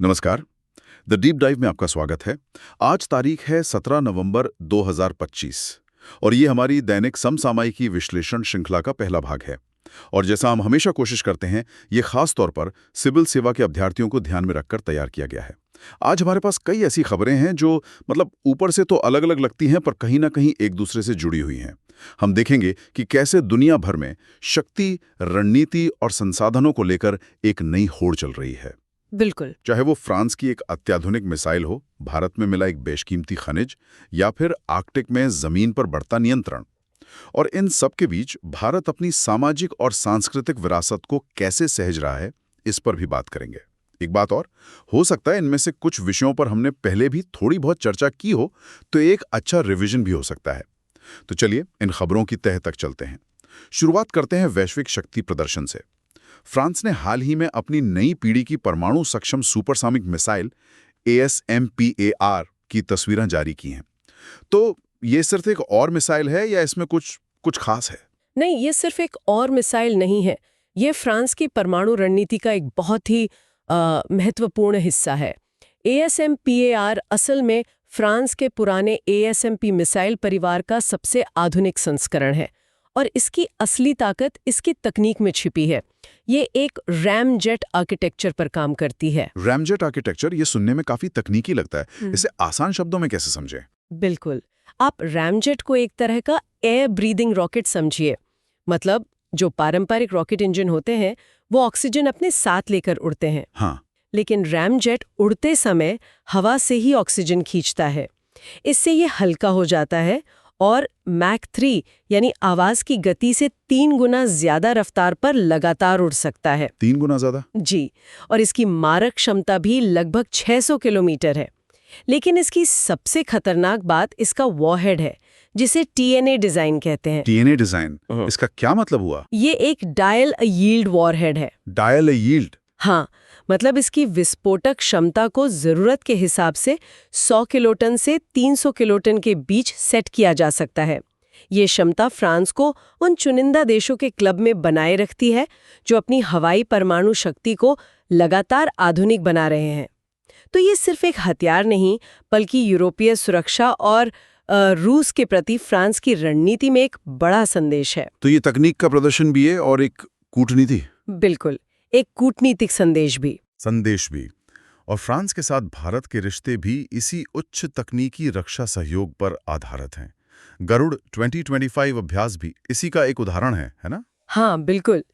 नमस्कार। The deep dive में आपका स्वागत है। आज तारीख है 17 नवंबर 2025 और ये हमारी दैनिक समसामयिकी विश्लेषण श्रृंखला का पहला भाग है। और जैसा हम हमेशा कोशिश करते हैं, ये खास तौर पर सिविल सेवा के अभ्यर्थियों को ध्यान में रखकर तैयार किया गया है। आज हमारे पास कई ऐसी खबरें हैं जो ऊपर से तो अलग अलग लगती हैं, पर कहीं ना कहीं एक दूसरे से जुड़ी हुई हैं। हम देखेंगे कि कैसे दुनिया भर में शक्ति, रणनीति और संसाधनों को लेकर एक नई होड़ चल रही है। बिल्कुल। चाहे वो फ्रांस की एक अत्याधुनिक मिसाइल हो, भारत में मिला एक बेशकीमती खनिज, या फिर आर्कटिक में जमीन पर बढ़ता नियंत्रण। और इन सब के बीच भारत अपनी सामाजिक और सांस्कृतिक विरासत को कैसे सहेज रहा है, इस पर भी बात करेंगे। एक बात और, हो सकता है इनमें से कुछ विषयों पर हमने पहले भी थोड़ी बहुत चर्चा की हो, तो एक अच्छा रिवीजन भी हो सकता है। तो चलिए इन खबरों की तह तक चलते हैं। शुरुआत करते हैं वैश्विक शक्ति प्रदर्शन से। फ्रांस ने हाल ही में अपनी नई पीढ़ी की परमाणु सक्षम सुपरसोनिक मिसाइल ASMPAR की तस्वीरें जारी की हैं। तो ये सिर्फ एक और मिसाइल है या इसमें कुछ खास है? नहीं, ये सिर्फ एक और मिसाइल नहीं है। ये फ्रांस की परमाणु रणनीति का एक बहुत ही महत्वपूर्ण हिस्सा है। ASMPAR असल में फ्रांस के पुराने ASMP मिसाइल परिवार का सबसे आधुनिक संस्करण है और इसकी असली ताकत इसकी तकनीक में छिपी है। ये एक रैमजेट आर्किटेक्चर पर काम करती है। रैमजेट आर्किटेक्चर, ये सुनने में काफी तकनीकी लगता है। इसे आसान शब्दों में कैसे समझें? बिल्कुल, आप रैमजेट को एक तरह का एयर ब्रीदिंग रॉकेट समझिए। मतलब जो पारंपरिक रॉकेट इंजन होते हैं वो ऑक्सीजन अपने साथ लेकर उड़ते हैं। हाँ। लेकिन रैमजेट उड़ते समय हवा से ही ऑक्सीजन खींचता है। इससे ये हल्का हो जाता है और मैक 3 यानी आवाज की गति से 3 गुना ज्यादा रफ्तार पर लगातार उड़ सकता है। 3 गुना ज्यादा? जी, और इसकी मारक क्षमता भी लगभग 600 किलोमीटर है। लेकिन इसकी सबसे खतरनाक बात इसका वॉरहेड है, जिसे TNA डिजाइन कहते हैं। TNA डिजाइन, इसका क्या मतलब हुआ? ये एक डायल अ यील्ड वॉरहेड है। डायल अ यील्ड? हाँ, मतलब इसकी विस्फोटक क्षमता को जरूरत के हिसाब से 100 किलोटन से 300 किलोटन के बीच सेट किया जा सकता है। ये क्षमता फ्रांस को उन चुनिंदा देशों के क्लब में बनाए रखती है जो अपनी हवाई परमाणु शक्ति को लगातार आधुनिक बना रहे हैं। तो ये सिर्फ एक हथियार नहीं, बल्कि यूरोपीय सुरक्षा और रूस के प्रति फ्रांस की रणनीति में एक बड़ा संदेश है। तो ये तकनीक का प्रदर्शन भी है और एक कूटनीति? बिल्कुल, एक कूटनीतिक संदेश भी। और फ्रांस के साथ भारत के रिश्ते भी इसी उच्च तकनीकी रक्षा सहयोग पर आधारित हैं। गरुड़ 2025 अभ्यास भी इसी का एक उदाहरण है ना? हाँ, बिल्कुल।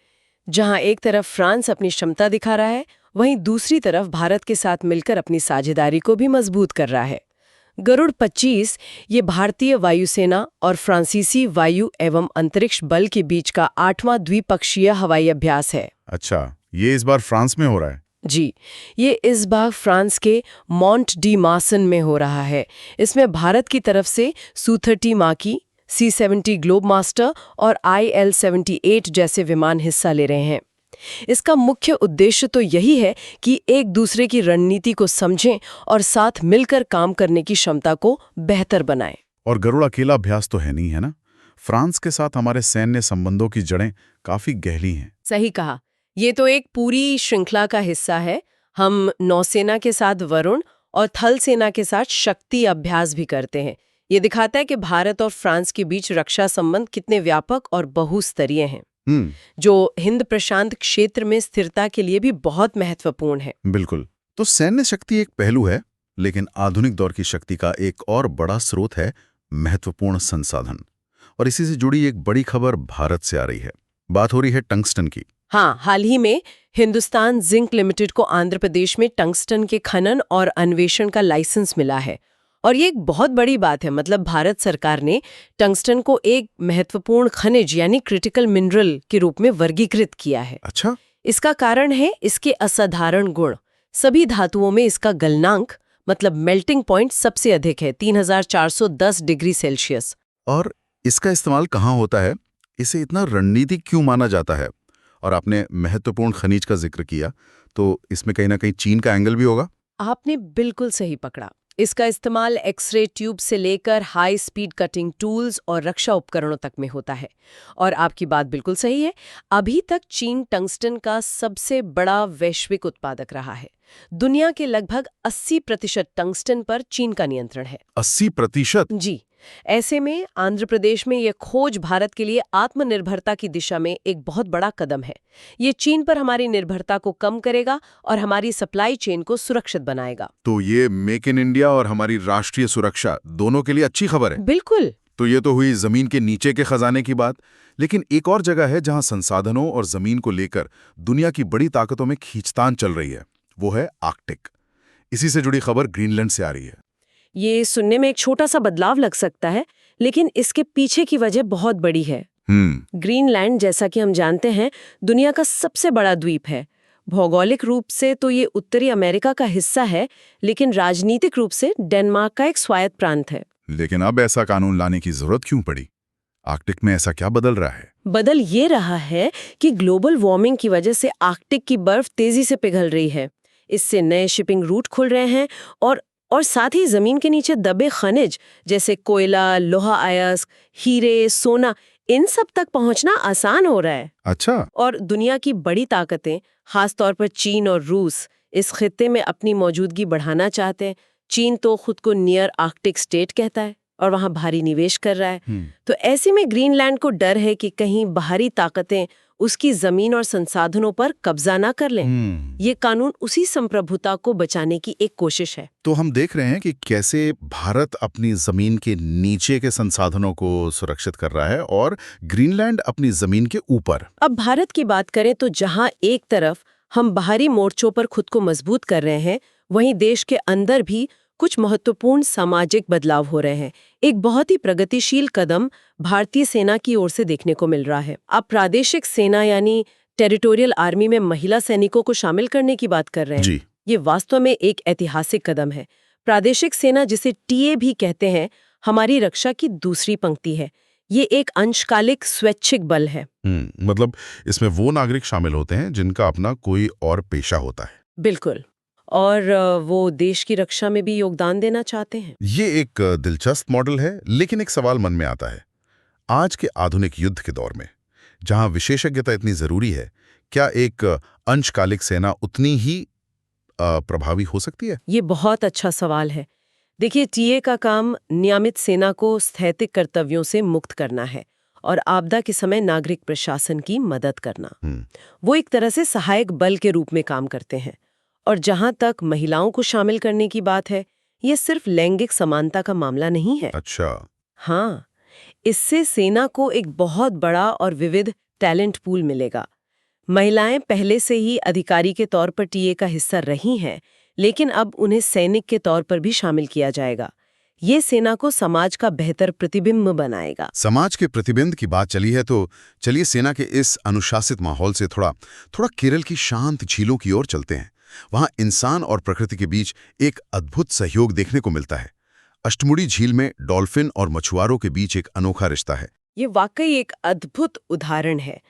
जहां एक तरफ फ्रांस अपनी क्षमता दिखा रहा है, वहीं दूसरी तरफ भारत के साथ मिलकर अपनी साझेदारी को भी मजबूत कर रहा है। गरुड़ 25 ये भारतीय वायुसेना और फ्रांसीसी वायु एवं अंतरिक्ष बल के बीच का 8वां द्विपक्षीय हवाई अभ्यास है। अच्छा, ये इस बार फ्रांस में हो रहा है? जी, ये इस बार फ्रांस के मॉन्ट डी मासन में हो रहा है। इसमें भारत की तरफ से सू-30 माकी, C-70 ग्लोब मास्टर और IL-78 जैसे विमान हिस्सा ले रहे हैं। इसका मुख्य उद्देश्य तो यही है कि एक दूसरे की रणनीति को समझें और साथ मिलकर काम करने की क्षमता को बेहतर बनाएं। और गरुड़ अकेला अभ्यास तो है नहीं, है ना? फ्रांस के साथ हमारे सैन्य संबंधों की जड़ें काफी गहरी हैं। सही कहा, ये तो एक पूरी श्रृंखला का हिस्सा है। हम नौसेना के साथ वरुण और थल सेना के साथ शक्ति अभ्यास भी करते हैं। ये दिखाता है कि भारत और फ्रांस के बीच रक्षा संबंध कितने व्यापक और बहुस्तरीय हैं, जो हिंद प्रशांत क्षेत्र में स्थिरता के लिए भी बहुत महत्वपूर्ण है। बिल्कुल। तो सैन्य शक्ति एक पहलू है, लेकिन आधुनिक दौर की शक्ति का एक और बड़ा स्रोत है महत्वपूर्ण संसाधन। और इसी से जुड़ी एक बड़ी खबर भारत से आ रही है। बात हो रही है टंगस्टन की। हाँ, हाल ही में हिंदुस्तान जिंक लिमिटेड को आंध्र प्रदेश में टंगस्टन के खनन और अन्वेषण का लाइसेंस मिला है। और ये एक बहुत बड़ी बात है। मतलब भारत सरकार ने टंगस्टन को एक महत्वपूर्ण खनिज यानी क्रिटिकल मिनरल के रूप में वर्गीकृत किया है। अच्छा? इसका कारण है इसके असाधारण गुण। सभी धातुओं में इसका गलनांक मतलब मेल्टिंग पॉइंट सबसे अधिक है, 3410 डिग्री सेल्सियस। और इसका इस्तेमाल कहाँ होता है? इसे इतना रणनीतिक क्यों माना जाता है? और आपने महत्वपूर्ण खनिज का जिक्र किया, तो इसमें कहीं ना कहीं चीन का एंगल भी होगा? आपने बिल्कुल सही पकड़ा। इसका इस्तेमाल एक्सरे ट्यूब से लेकर हाई स्पीड कटिंग टूल्स और रक्षा उपकरणों तक में होता है। और आपकी बात बिल्कुल सही है, अभी तक चीन टंगस्टन का सबसे बड़ा वैश्विक उत्पादक रहा है। दुनिया के लगभग 80% टंगस्टन पर चीन का नियंत्रण है। 80%? जी। ऐसे में आंध्र प्रदेश में यह खोज भारत के लिए आत्मनिर्भरता की दिशा में एक बहुत बड़ा कदम है। ये चीन पर हमारी निर्भरता को कम करेगा और हमारी सप्लाई चेन को सुरक्षित बनाएगा। तो ये मेक इन इंडिया और हमारी राष्ट्रीय सुरक्षा दोनों के लिए अच्छी खबर है। बिल्कुल। तो ये तो हुई जमीन के नीचे के खजाने की बात, लेकिन एक और जगह है जहां संसाधनों और जमीन को लेकर दुनिया की बड़ी ताकतों में खींचतान चल रही है, वो है आर्कटिक। इसी से जुड़ी खबर ग्रीनलैंड से आ रही है। ये सुनने में एक छोटा सा बदलाव लग सकता है, लेकिन इसके पीछे की वजह बहुत बड़ी है। ग्रीनलैंड, जैसा कि हम जानते हैं, दुनिया का सबसे बड़ा द्वीप है। भौगोलिक रूप से तो ये उत्तरी अमेरिका का हिस्सा है, लेकिन राजनीतिक रूप से डेनमार्क का एक स्वायत्त प्रांत है। लेकिन अब ऐसा कानून लाने की जरूरत क्यों पड़ी? आर्कटिक में ऐसा क्या बदल रहा है? बदल ये रहा है कि ग्लोबल वार्मिंग की वजह से आर्कटिक की बर्फ तेजी से पिघल रही है। इससे नए शिपिंग रूट खुल रहे हैं और साथ ही जमीन के नीचे दबे खनिज जैसे कोयला, लोहा अयस्क, हीरे, सोना, इन सब तक पहुंचना आसान हो रहा है। अच्छा। और दुनिया की बड़ी ताकतें, खासतौर पर चीन और रूस, इस खित्ते में अपनी मौजूदगी बढ़ाना चाहते हैं। चीन तो खुद को नियर आर्कटिक स्टेट कहता है और वहां भारी निवेश कर रहा है। तो ऐसे में ग्रीनलैंड को डर है कि कहीं बाहरी ताकतें उसकी जमीन और संसाधनों पर कब्जा ना कर लें। ये कानून उसी संप्रभुता को बचाने की एक कोशिश है। तो हम देख रहे हैं कि कैसे भारत अपनी जमीन के नीचे के संसाधनों को सुरक्षित कर रहा है और ग्रीनलैंड अपनी जमीन के ऊपर। अब भारत की बात करें तो जहां एक तरफ हम बाहरी मोर्चों पर खुद को मजबूत कर रहे हैं, वहीं देश के अंदर भी कुछ महत्वपूर्ण सामाजिक बदलाव हो रहे हैं। एक बहुत ही प्रगतिशील कदम भारतीय सेना की ओर से देखने को मिल रहा है। आप प्रादेशिक सेना यानी टेरिटोरियल आर्मी में महिला सैनिकों को शामिल करने की बात कर रहे हैं। जी। ये वास्तव में एक ऐतिहासिक कदम है। प्रादेशिक सेना, जिसे टीए भी कहते हैं, हमारी रक्षा की दूसरी पंक्ति है। ये एक अंशकालिक स्वैच्छिक बल है। मतलब इसमें वो नागरिक शामिल होते हैं जिनका अपना कोई और पेशा होता है। बिल्कुल। और वो देश की रक्षा में भी योगदान देना चाहते हैं। ये एक दिलचस्प मॉडल है, लेकिन एक सवाल मन में आता है। आज के आधुनिक युद्ध के दौर में, जहां विशेषज्ञता इतनी जरूरी है, क्या एक अंशकालिक सेना उतनी ही प्रभावी हो सकती है? ये बहुत अच्छा सवाल है। देखिए, टीए का काम नियमित सेना को स्थैतिक कर्तव्यों से मुक्त करना है और आपदा के समय नागरिक प्रशासन की मदद करना। वो एक तरह से सहायक बल के रूप में काम करते हैं। और जहां तक महिलाओं को शामिल करने की बात है, ये सिर्फ लैंगिक समानता का मामला नहीं है। अच्छा। हाँ, इससे सेना को एक बहुत बड़ा और विविध टैलेंट पूल मिलेगा। महिलाएं पहले से ही अधिकारी के तौर पर टीए का हिस्सा रही हैं, लेकिन अब उन्हें सैनिक के तौर पर भी शामिल किया जाएगा। ये सेना को समाज का बेहतर प्रतिबिंब बनाएगा। समाज के प्रतिबिंब की बात चली है तो चलिए सेना के इस अनुशासित माहौल से थोड़ा केरल की शांत झीलों की ओर चलते हैं। वहां इंसान और प्रकृति के बीच एक अद्भुत सहयोग देखने को मिलता है। अष्टमुड़ी झील में डॉल्फिन और मछुआरों के बीच एक अनोखा रिश्ता है। ये वाकई एक अद्भुत उदाहरण है।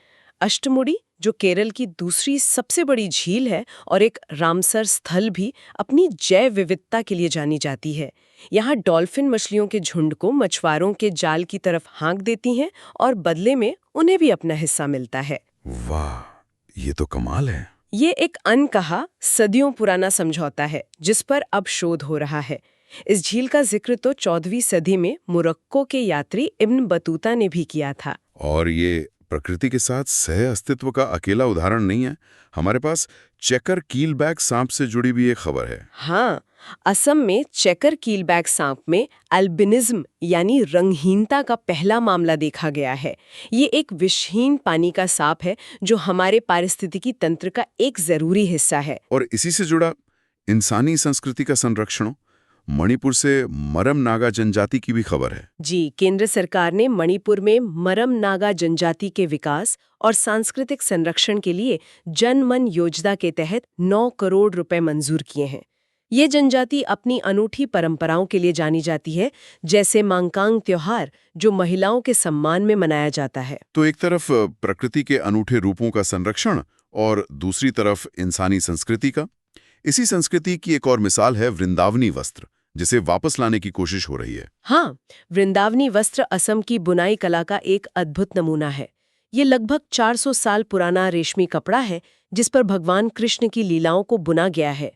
अष्टमुड़ी, जो केरल की दूसरी सबसे बड़ी झील है और एक रामसर स्थल भी, अपनी जैव विविधता के लिए जानी जाती है। यहाँ डॉल्फिन मछलियों के झुंड को मछुआरों के जाल की तरफ हाँक देती हैं और बदले में उन्हें भी अपना हिस्सा मिलता है। वाह, ये तो कमाल है। ये एक अनकहा, सदियों पुराना समझौता है जिस पर अब शोध हो रहा है। इस झील का जिक्र तो 14वीं सदी में मोरक्को के यात्री इब्न बतूता ने भी किया था। और ये प्रकृति के साथ सह अस्तित्व का अकेला उदाहरण नहीं है। हमारे पास चेकर कीलबैक सांप से जुड़ी भी एक खबर है। हाँ, असम में चेकर कीलबैक सांप में अल्बिनिज्म यानी रंगहीनता का पहला मामला देखा गया है। ये एक विषहीन पानी का सांप है जो हमारे पारिस्थितिकी तंत्र का एक जरूरी हिस्सा है। और इसी से जुड़ा इंसानी संस्कृति का संरक्षण, मणिपुर से मरम नागा जनजाति की भी खबर है। जी, केंद्र सरकार ने मणिपुर में मरम नागा जनजाति के विकास और सांस्कृतिक संरक्षण के लिए जन मन योजना के तहत 9 करोड़ रुपए मंजूर किए हैं। ये जनजाति अपनी अनूठी परंपराओं के लिए जानी जाती है, जैसे मांगकांग त्योहार, जो महिलाओं के सम्मान में मनाया जाता है। तो एक तरफ प्रकृति के अनूठे रूपों का संरक्षण और दूसरी तरफ इंसानी संस्कृति का। इसी संस्कृति की एक और मिसाल है वृंदावनी वस्त्र, जिसे वापस लाने की कोशिश हो रही है। हाँ, वृंदावनी वस्त्र असम की बुनाई कला का एक अद्भुत नमूना है। ये लगभग 400 साल पुराना रेशमी कपड़ा है जिस पर भगवान कृष्ण की लीलाओं को बुना गया है।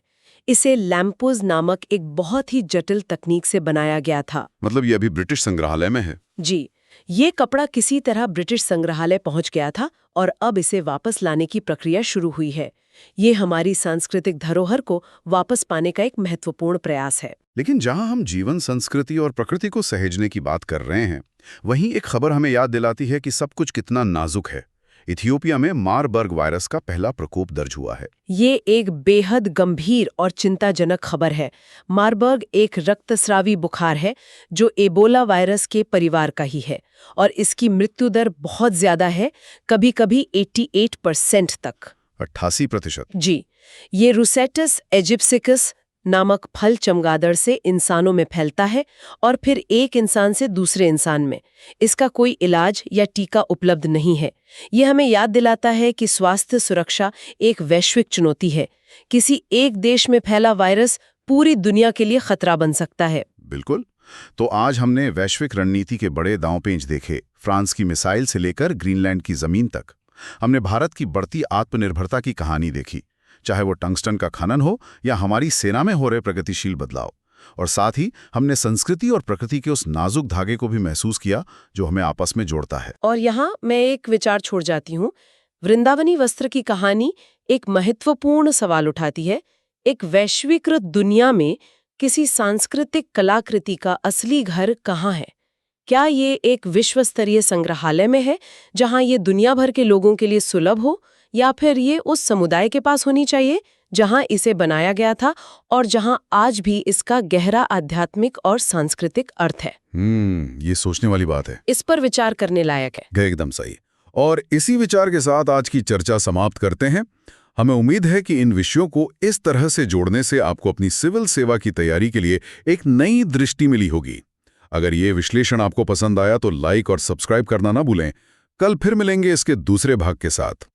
इसे लैम्पोज नामक एक बहुत ही जटिल तकनीक से बनाया गया था। मतलब ये अभी ब्रिटिश संग्रहालय में है। जी, ये कपड़ा किसी तरह ब्रिटिश संग्रहालय पहुंच गया था और अब इसे वापस लाने की प्रक्रिया शुरू हुई है। ये हमारी सांस्कृतिक धरोहर को वापस पाने का एक महत्वपूर्ण प्रयास है। लेकिन जहां हम जीवन, संस्कृति और प्रकृति को सहेजने की बात कर रहे हैं, वहीं एक खबर हमें याद दिलाती है कि सब कुछ कितना नाजुक है। इथियोपिया में मारबर्ग वायरस का पहला प्रकोप दर्ज हुआ है। ये एक बेहद गंभीर और चिंताजनक खबर है। मारबर्ग एक रक्तस्रावी बुखार है जो एबोला वायरस के परिवार का ही है और इसकी मृत्यु दर बहुत ज्यादा है, कभी-कभी 88% तक। 88%। जी, ये रूसेटस एजिप्सिकस नामक फल चमगादड़ से इंसानों में फैलता है और फिर एक इंसान से दूसरे इंसान में। इसका कोई इलाज या टीका उपलब्ध नहीं है। ये हमें याद दिलाता है कि स्वास्थ्य सुरक्षा एक वैश्विक चुनौती है। किसी एक देश में फैला वायरस पूरी दुनिया के लिए खतरा बन सकता है। बिल्कुल। तो आज हमने वैश्विक रणनीति के बड़े दांव-पेंच देखे, फ्रांस की मिसाइल से लेकर ग्रीनलैंड की जमीन तक। हमने भारत की बढ़ती आत्मनिर्भरता की कहानी देखी, चाहे वो टंगस्टन का खनन हो या हमारी सेना में हो रहे प्रगतिशील बदलाव। और साथ ही हमने संस्कृति और प्रकृति के उस नाजुक धागे को भी महसूस किया जो हमें आपस में जोड़ता है। और यहाँ मैं एक विचार छोड़ जाती हूँ। वृंदावनी वस्त्र की कहानी एक महत्वपूर्ण सवाल उठाती है। एक वैश्वीकृत दुनिया में किसी सांस्कृतिक कलाकृति का असली घर कहाँ है? क्या ये एक विश्व स्तरीय संग्रहालय में है जहाँ ये दुनिया भर के लोगों के लिए सुलभ हो, या फिर ये उस समुदाय के पास होनी चाहिए जहां इसे बनाया गया था और जहां आज भी इसका गहरा आध्यात्मिक और सांस्कृतिक अर्थ है? ये सोचने वाली बात है। इस पर विचार करने लायक है। एकदम सही। और इसी विचार के साथ आज की चर्चा समाप्त करते हैं। हमें उम्मीद है कि इन विषयों को इस तरह से जोड़ने से आपको अपनी सिविल सेवा की तैयारी के लिए एक नई दृष्टि मिली होगी। अगर ये विश्लेषण आपको पसंद आया तो लाइक और सब्सक्राइब करना ना भूलें। कल फिर मिलेंगे इसके दूसरे भाग के साथ।